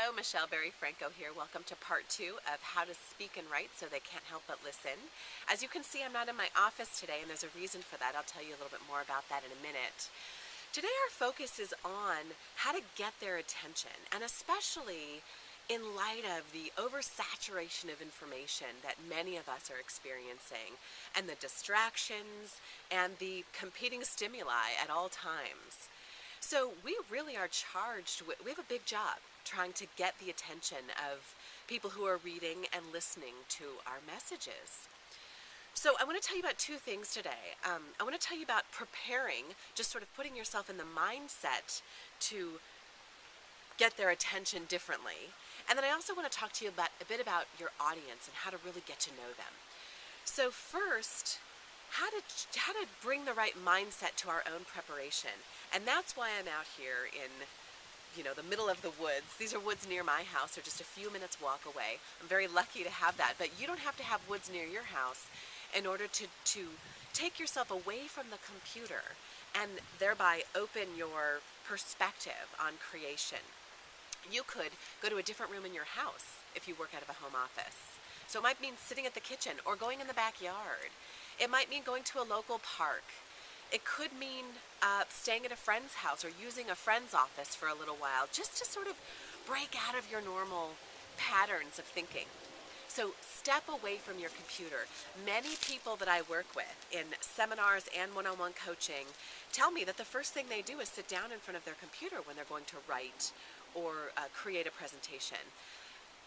Hello, Michelle Berry Franco here. Welcome to part 2 of How to Speak and Write So They Can't Help But Listen. As you can see, I'm not in my office today, and there's a reason for that. I'll tell you a little bit more about that in a minute. Today our focus is on how to get their attention, and especially in light of the oversaturation of information that many of us are experiencing, and the distractions and the competing stimuli at all times. So we really are charged with, we have a big job trying to get the attention of people who are reading and listening to our messages. So I want to tell you about two things today. I want to tell you about preparing, just sort of putting yourself in the mindset to get their attention differently. And then I also want to talk to you about a bit about your audience and how to really get to know them. So first, how to bring the right mindset to our own preparation. And that's why I'm out here in the middle of the woods. These are woods near my house. They're just a few minutes walk away. I'm very lucky to have that. But you don't have to have woods near your house in order to take yourself away from the computer and thereby open your perspective on creation. You could go to a different room in your house if you work out of a home office. So it might mean sitting at the kitchen or going in the backyard. It might mean going to a local park. It could mean staying at a friend's house or using a friend's office for a little while, just to sort of break out of your normal patterns of thinking. So step away from your computer. Many people that I work with in seminars and one-on-one coaching tell me that the first thing they do is sit down in front of their computer when they're going to write or create a presentation.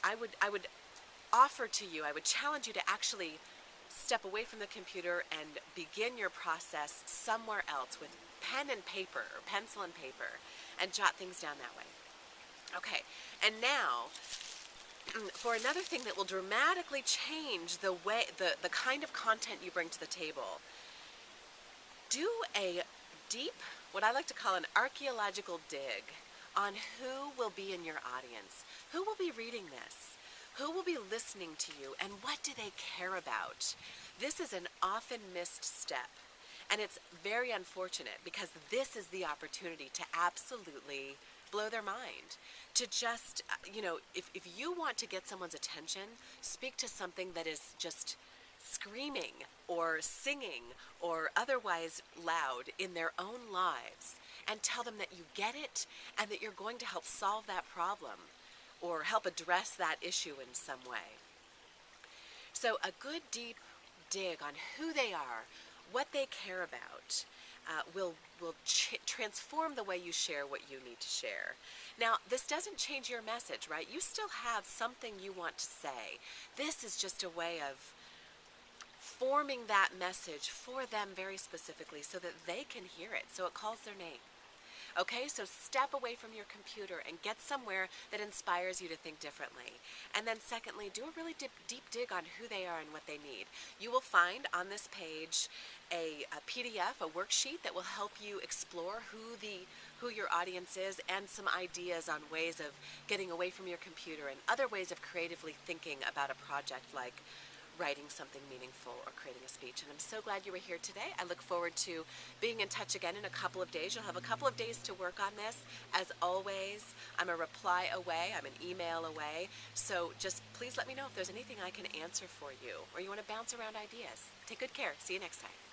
I would offer to you, I would challenge you to actually step away from the computer and begin your process somewhere else with pen and paper or pencil and paper and jot things down that way. Okay, and now for another thing that will dramatically change the way the kind of content you bring to the table, do a deep, what I like to call an archaeological dig on who will be in your audience, who will be reading this, who will be listening to you, and what do they care about? This is an often missed step, and it's very unfortunate because this is the opportunity to absolutely blow their mind. To just, if you want to get someone's attention, speak to something that is just screaming or singing or otherwise loud in their own lives, and tell them that you get it and that you're going to help solve that problem or help address that issue in some way. So a good deep dig on who they are, what they care about, will transform the way you share what you need to share. Now, this doesn't change your message, right? You still have something you want to say. This is just a way of forming that message for them very specifically so that they can hear it, so it calls their name. Okay, so step away from your computer and get somewhere that inspires you to think differently. And then secondly, do a really deep dig on who they are and what they need. You will find on this page a PDF, a worksheet that will help you explore who your audience is and some ideas on ways of getting away from your computer and other ways of creatively thinking about a project like writing something meaningful or creating a speech. And I'm so glad you were here today. I look forward to being in touch again in a couple of days. You'll have a couple of days to work on this. As always, I'm a reply away. I'm an email away. So just please let me know if there's anything I can answer for you or you want to bounce around ideas. Take good care. See you next time.